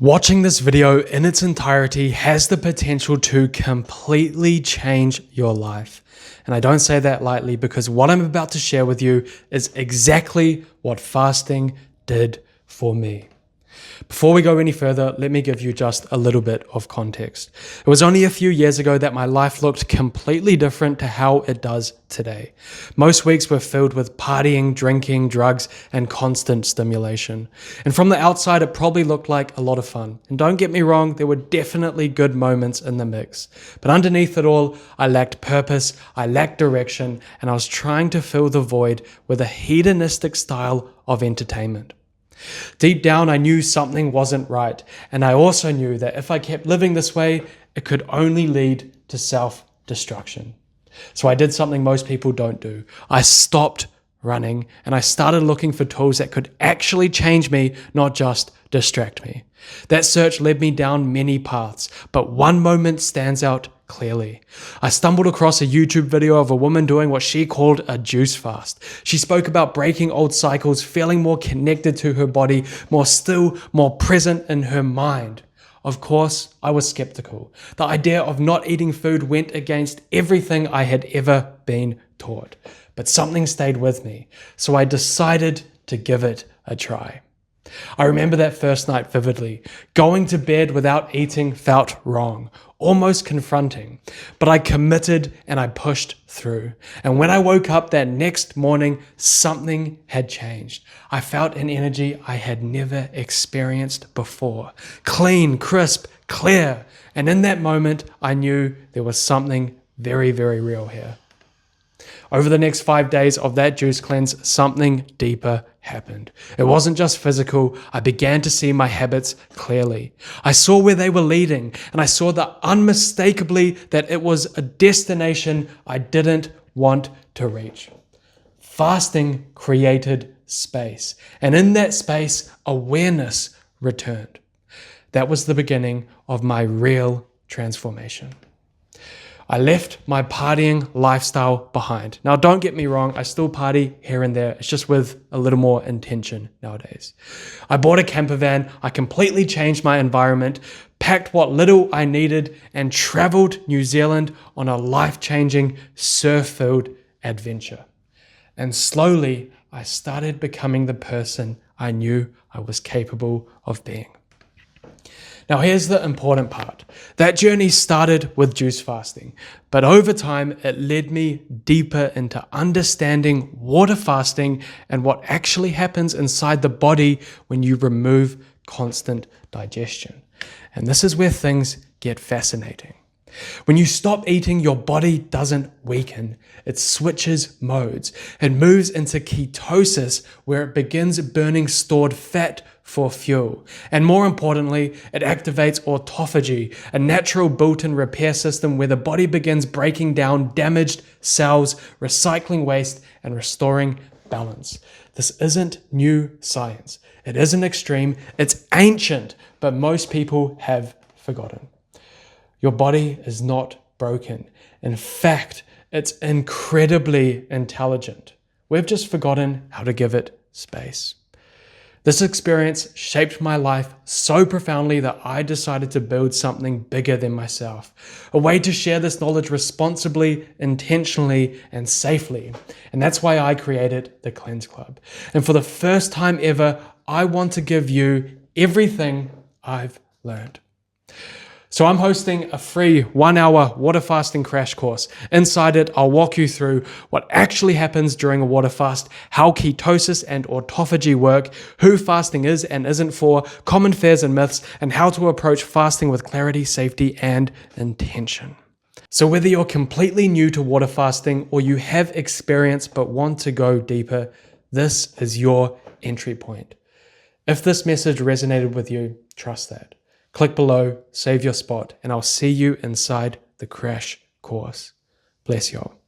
Watching this video in its entirety has the potential to completely change your life. And I don't say that lightly because what I'm about to share with you is exactly what fasting did for me. Before we go any further, let me give you just a little bit of context. It was only a few years ago that my life looked completely different to how it does today. Most weeks were filled with partying, drinking, drugs, and constant stimulation. And from the outside, it probably looked like a lot of fun. And don't get me wrong, there were definitely good moments in the mix. But underneath it all, I lacked purpose, I lacked direction, and I was trying to fill the void with a hedonistic style of entertainment. Deep down, I knew something wasn't right, and I also knew that if I kept living this way, it could only lead to self-destruction. So I did something most people don't do. I stopped running, and I started looking for tools that could actually change me, not just distract me. That search led me down many paths, but one moment stands out clearly. I stumbled across a YouTube video of a woman doing what she called a juice fast. She spoke about breaking old cycles, feeling more connected to her body, more still, more present in her mind. Of course, I was skeptical. The idea of not eating food went against everything I had ever been taught. But something stayed with me, so I decided to give it a try. I remember that first night vividly. Going to bed without eating felt wrong, almost confronting, but I committed and I pushed through. And when I woke up that next morning, something had changed. I felt an energy I had never experienced before. Clean, crisp, clear. And in that moment, I knew there was something very, very real here. Over the next 5 days of that juice cleanse, something deeper happened. It wasn't just physical. I began to see my habits clearly. I saw where they were leading, and I saw that unmistakably that it was a destination I didn't want to reach. Fasting created space, and in that space, awareness returned. That was the beginning of my real transformation. I left my partying lifestyle behind. Now, don't get me wrong, I still party here and there. It's just with a little more intention nowadays. I bought a camper van. I completely changed my environment, packed what little I needed, and traveled New Zealand on a life-changing surf-filled adventure. And slowly, I started becoming the person I knew I was capable of being. Now here's the important part. That journey started with juice fasting, but over time it led me deeper into understanding water fasting and what actually happens inside the body when you remove constant digestion. And this is where things get fascinating. When you stop eating, your body doesn't weaken. It switches modes. It moves into ketosis, where it begins burning stored fat for fuel. And more importantly, it activates autophagy, a natural built-in repair system where the body begins breaking down damaged cells, recycling waste, and restoring balance. This isn't new science. It isn't extreme. It's ancient, but most people have forgotten. Your body is not broken. In fact, it's incredibly intelligent. We've just forgotten how to give it space. This experience shaped my life so profoundly that I decided to build something bigger than myself, a way to share this knowledge responsibly, intentionally, and safely. And that's why I created the Cleanse Club. And for the first time ever, I want to give you everything I've learned. So I'm hosting a free 1-hour water fasting crash course. Inside it, I'll walk you through what actually happens during a water fast, how ketosis and autophagy work, who fasting is and isn't for, common fears and myths, and how to approach fasting with clarity, safety, and intention. So whether you're completely new to water fasting or you have experience but want to go deeper, this is your entry point. If this message resonated with you, trust that. Click below, save your spot, and I'll see you inside the crash course. Bless y'all.